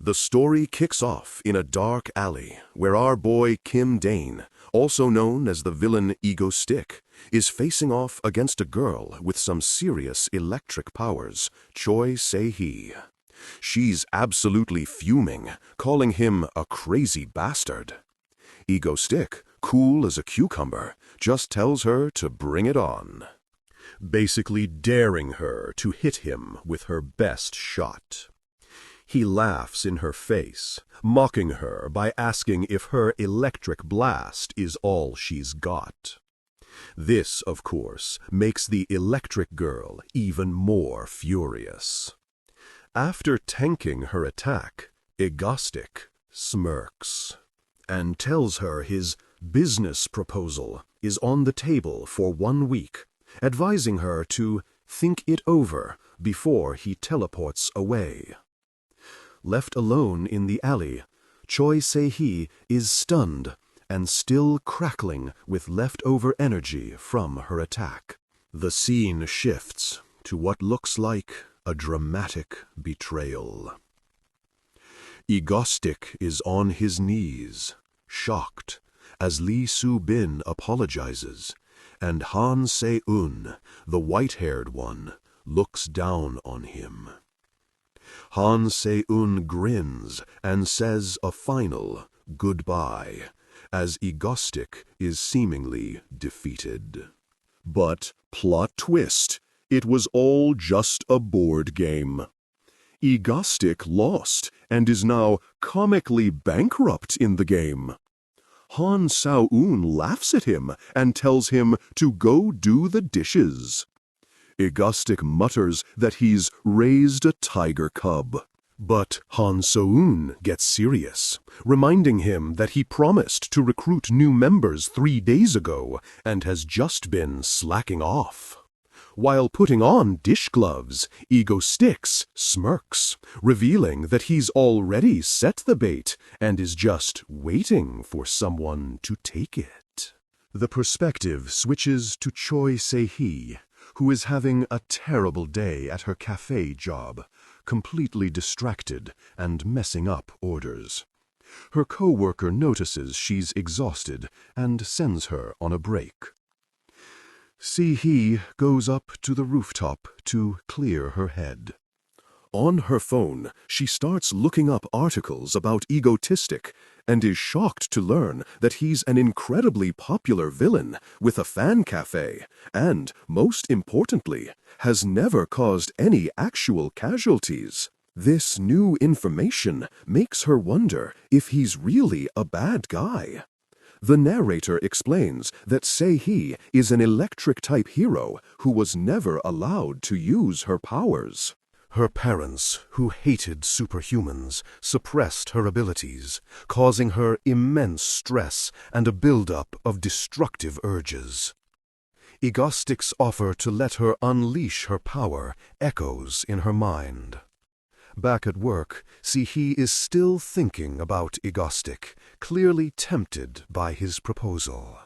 The story kicks off in a dark alley where our boy Kim Dain, also known as the villain Egostic, is facing off against a girl with some serious electric powers, Choi Se-hee. She's absolutely fuming, calling him a crazy bastard. Egostic, cool as a cucumber, just tells her to bring it on, basically daring her to hit him with her best shot. He laughs in her face, mocking her by asking if her electric blast is all she's got. This, of course, makes the electric girl even more furious. After tanking her attack, Egostic smirks and tells her his business proposal is on the table for 1 week, advising her to think it over before he teleports away. Left alone in the alley, Choi Se-hee is stunned and still crackling with leftover energy from her attack. The scene shifts to what looks like a dramatic betrayal. Egostic is on his knees, shocked, as Lee Soo-bin apologizes, and Han Seo-eun, the white-haired one, looks down on him. Han Seo-eun grins and says a final goodbye, as Egostic is seemingly defeated. But, plot twist, it was all just a board game. Egostic lost and is now comically bankrupt in the game. Han Seo-eun laughs at him and tells him to go do the dishes. Egostic mutters that he's raised a tiger cub. But Han Seo-eun gets serious, reminding him that he promised to recruit new members 3 days ago and has just been slacking off. While putting on dish gloves, Egostic smirks, revealing that he's already set the bait and is just waiting for someone to take it. The perspective switches to Choi Se-hee, who is having a terrible day at her cafe job, completely distracted and messing up orders. Her co-worker notices she's exhausted and sends her on a break. Se-hee goes up to the rooftop to clear her head. On her phone, she starts looking up articles about Egostic and is shocked to learn that he's an incredibly popular villain with a fan cafe and, most importantly, has never caused any actual casualties. This new information makes her wonder if he's really a bad guy. The narrator explains that Se-hee is an electric-type hero who was never allowed to use her powers. Her parents, who hated superhumans, suppressed her abilities, causing her immense stress and a buildup of destructive urges. Egostic's offer to let her unleash her power echoes in her mind. Back at work, Se-hee is still thinking about Egostic, clearly tempted by his proposal.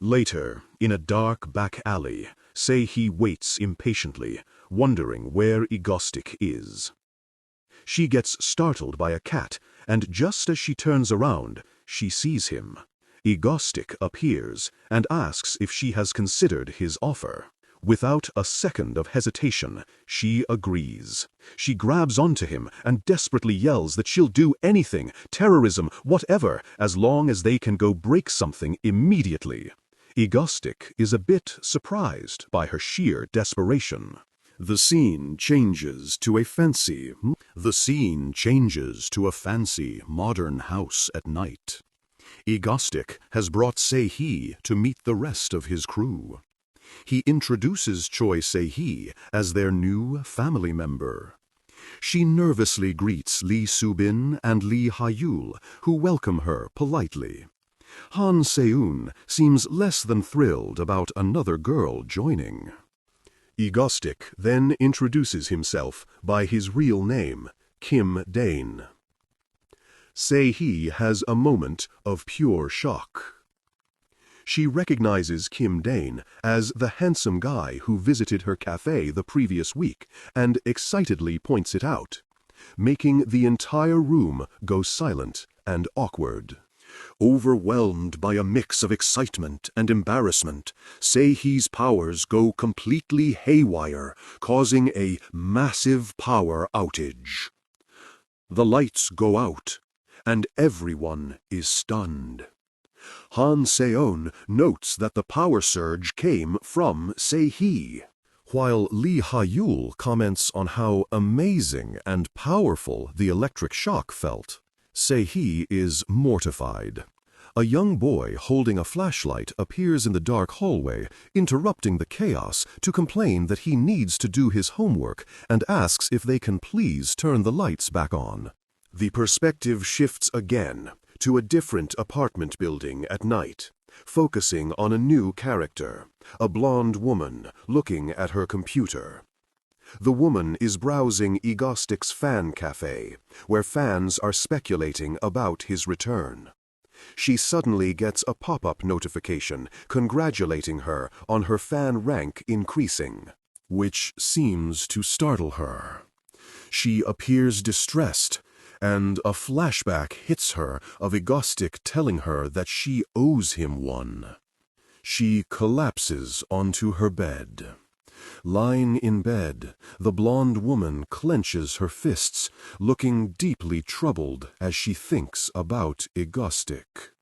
Later, in a dark back alley, Se-hee waits impatiently, wondering where Egostic is. She gets startled by a cat, and just as she turns around, she sees him. Egostic appears and asks if she has considered his offer. Without a second of hesitation, she agrees. She grabs onto him and desperately yells that she'll do anything, terrorism, whatever, as long as they can go break something immediately. Egostic is a bit surprised by her sheer desperation. The scene changes to a fancy modern house at night. Egostic has brought Se-hee to meet the rest of his crew. He introduces Choi Se-hee as their new family member. She nervously greets Lee Soo-bin and Lee Ha-yul, who welcome her politely. Han Seo-eun seems less than thrilled about another girl joining. Egostic then introduces himself by his real name, Kim Dain. Se-hee has a moment of pure shock. She recognizes Kim Dain as the handsome guy who visited her cafe the previous week and excitedly points it out. making the entire room go silent and awkward. Overwhelmed by a mix of excitement and embarrassment, Seihi's powers go completely haywire, causing a massive power outage. The lights go out, and everyone is stunned. Han Seo-eun notes that the power surge came from Seihi, while Lee Ha-yul comments on how amazing and powerful the electric shock felt. Seihi is mortified. A young boy holding a flashlight appears in the dark hallway, interrupting the chaos to complain that he needs to do his homework and asks if they can please turn the lights back on. The perspective shifts again to a different apartment building at night, focusing on a new character, a blonde woman looking at her computer. The woman is browsing Egostic's fan cafe, where fans are speculating about his return. She suddenly gets a pop-up notification congratulating her on her fan rank increasing, which seems to startle her. She appears distressed, and a flashback hits her of Egostic telling her that she owes him one. She collapses onto her bed. Lying in bed, the blonde woman clenches her fists, looking deeply troubled as she thinks about Egostic.